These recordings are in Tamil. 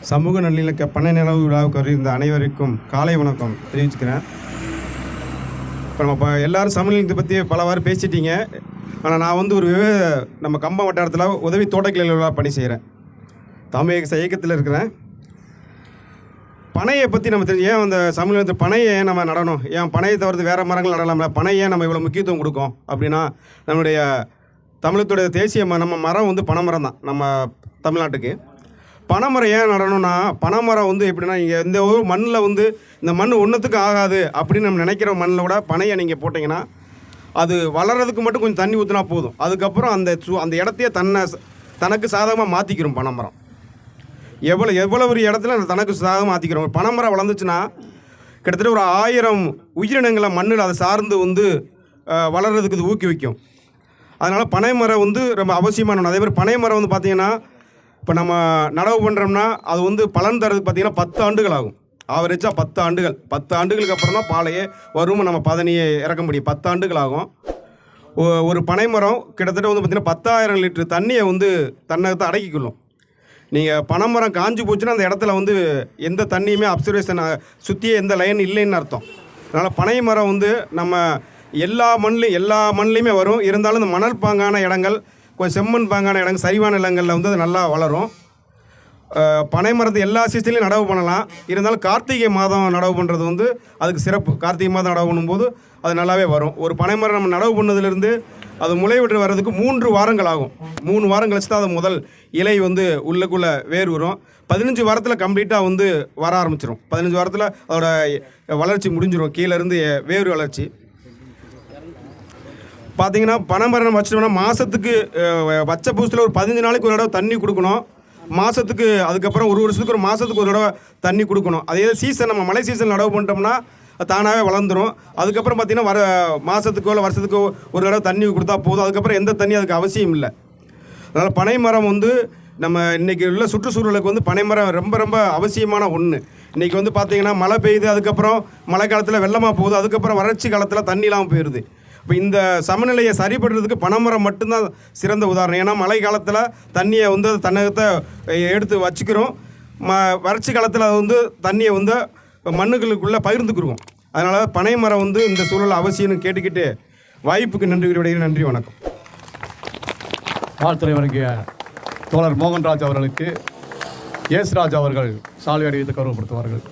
சமூக நல்லிணக்க பண்ணை நிலவு விழாவுக்கு வருகின்ற அனைவருக்கும் காலை வணக்கம் தெரிவிச்சுக்கிறேன். இப்போ நம்ம எல்லோரும் சமநிலையத்தை பற்றி பலவாறு பேசிட்டீங்க. ஆனால் நான் வந்து நம்ம கம்பம் வட்டாரத்தில் உதவி தோட்டக்கலை விழா பணி செய்கிறேன். தமிழக இயக்கத்தில் இருக்கிறேன். பனையை பற்றி நம்ம தெரிஞ்சு ஏன் அந்த சமநிலையத்தில் பனையை ஏன் நம்ம நடணும், ஏன் பனையை தவிர்த்து வேறு மரங்கள் நடலாம்ல, பனையை நம்ம இவ்வளோ முக்கியத்துவம் கொடுக்கும் அப்படின்னா, நம்மளுடைய தமிழகத்துடைய தேசிய நம்ம மரம் வந்து பனைமரம் தான். நம்ம தமிழ்நாட்டுக்கு பனைமரம் ஏன் நடணும்னா, பனைமரம் வந்து எப்படின்னா, இங்கே இந்த ஒரு மண்ணில் வந்து இந்த மண் ஒன்றுத்துக்கு ஆகாது அப்படின்னு நம்ம நினைக்கிற மண்ணில் கூட பனையை நீங்கள் போட்டிங்கன்னா அது வளர்கிறதுக்கு மட்டும் கொஞ்சம் தண்ணி ஊற்றினா போதும். அதுக்கப்புறம் அந்த இடத்தையே தனக்கு சாதகமாக மாற்றிக்கிறோம். பனைமரம் எவ்வளோ ஒரு இடத்துல அந்த தனக்கு சாதகமாக மாற்றிக்கிறோம். பனைமரம் வளர்ந்துச்சுன்னா கிட்டத்தட்ட ஒரு 1000 உயிரினங்களை மண்ணில் அதை சார்ந்து வந்து வளர்கிறதுக்கு இது ஊக்குவிக்கும். அதனால் பனைமரம் வந்து ரொம்ப அவசியமான. அதே மாதிரி பனைமரம் வந்து பார்த்திங்கன்னா, இப்போ நம்ம நடவு பண்ணுறோம்னா அது வந்து பலன் தரதுக்கு பார்த்திங்கன்னா 10 ஆண்டுகள் ஆகும். ஆவரேஜாக 10 ஆண்டுகள். 10 ஆண்டுகளுக்கு அப்புறம் தான் பாலையே வரும், நம்ம பதனியை இறக்க முடியும். 10 ஆண்டுகள் ஆகும். ஒரு பனைமரம் கிட்டத்தட்ட வந்து பார்த்திங்கன்னா 10,000 லிட்டர் தண்ணியை வந்து தன்னகத்தை அடக்கிக்கொள்ளும். நீங்கள் பனைமரம் காஞ்சி போச்சுன்னா அந்த இடத்துல வந்து எந்த தண்ணியுமே அப்சர்வேஷன் சுற்றியே எந்த லைன் இல்லைன்னு அர்த்தம். அதனால் பனைமரம் வந்து நம்ம எல்லா மண்லேயுமே வரும். இருந்தாலும் இந்த மணல் பாங்கான இடங்கள், கொஞ்சம் செம்மண் பாங்கான இடங்கள், சரிவான இடங்களில் வந்து அது நல்லா வளரும். பனை மரத்தை எல்லா சீசன்லையும் நடவு பண்ணலாம். இருந்தாலும் கார்த்திகை மாதம் நடவு பண்ணுறது வந்து அதுக்கு சிறப்பு. கார்த்திகை மாதம் நடவு பண்ணும்போது அது நல்லாவே வரும். ஒரு பனைமரம் நம்ம நடவு பண்ணதுலேருந்து அது முளைவிட்டு வர்றதுக்கு 3 வாரங்கள் ஆகும். 3 வாரம் கழிச்சு தான் அது முதல் இலை வந்து உள்ளுக்குள்ளே வேர் வரும். 15 வாரத்தில் கம்ப்ளீட்டாக வந்து வர ஆரம்பிச்சிடும். 15 வாரத்தில் அதோட வளர்ச்சி முடிஞ்சிடும். கீழேருந்து வேர் வளர்ச்சி பார்த்திங்கன்னா, பனைமரம் வச்சிட்டோம்னா மாதத்துக்கு வச்ச புதுசில் ஒரு 15 நாளைக்கு ஒரு தடவை தண்ணி கொடுக்கணும். மாதத்துக்கு அதுக்கப்புறம் ஒரு வருஷத்துக்கு ஒரு மாதத்துக்கு ஒரு தடவை தண்ணி கொடுக்கணும். அதே சீசன் நம்ம மழை சீசன் நடவு பண்ணிட்டோம்னா தானாகவே வளர்ந்துடும். அதுக்கப்புறம் பார்த்திங்கன்னா மாதத்துக்கோ இல்லை வருஷத்துக்கோ ஒரு தடவை தண்ணி கொடுத்தா போதும். அதுக்கப்புறம் எந்த தண்ணி அதுக்கு அவசியம் இல்லை. அதனால் பனைமரம் வந்து நம்ம இன்றைக்கி உள்ள சுற்றுச்சூழலுக்கு வந்து பனைமரம் ரொம்ப ரொம்ப அவசியமான ஒன்று. இன்றைக்கி வந்து பார்த்திங்கன்னா மழை பெய்யுது, அதுக்கப்புறம் மழை காலத்தில் வெள்ளமாக போகுது, அதுக்கப்புறம் வறட்சி காலத்தில் தண்ணி இல்லாமல் போயிடுது. இப்போ இந்த சமநிலையை சரிப்படுறதுக்கு பனைமரம் மட்டும்தான் சிறந்த உதாரணம். ஏன்னா மழை காலத்தில் தண்ணியை வந்து தன்னகத்தை எடுத்து வச்சுக்கிறோம். வறட்சி காலத்தில் அது வந்து தண்ணியை வந்து மண்ணுகளுக்குள்ளே பகிர்ந்துக்குருவோம். அதனால் பனைமரம் வந்து இந்த சூழல் அவசியம்னு கேட்டுக்கிட்டு வாய்ப்புக்கு நன்றி, வணக்கம். வாழ்த்துறை வழங்கிய தோழர் மோகன்ராஜ் அவர்களுக்கு ஏஸ்ராஜ் அவர்கள் சாலை அணிவித்து கௌரவப்படுத்துவார்கள்.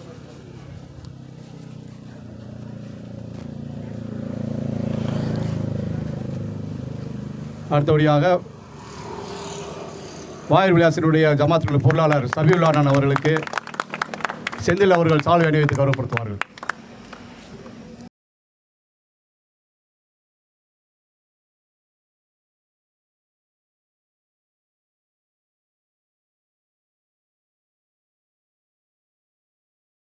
அடுத்தபடியாக வாயர் விலாசினுடைய ஜமாத்தினுடைய பொருளாளர் சபியுல்லானான் அவர்களுக்கு செந்தில் அவர்கள் சாலை அணிவித்து கௌரவப்படுத்துவார்கள்.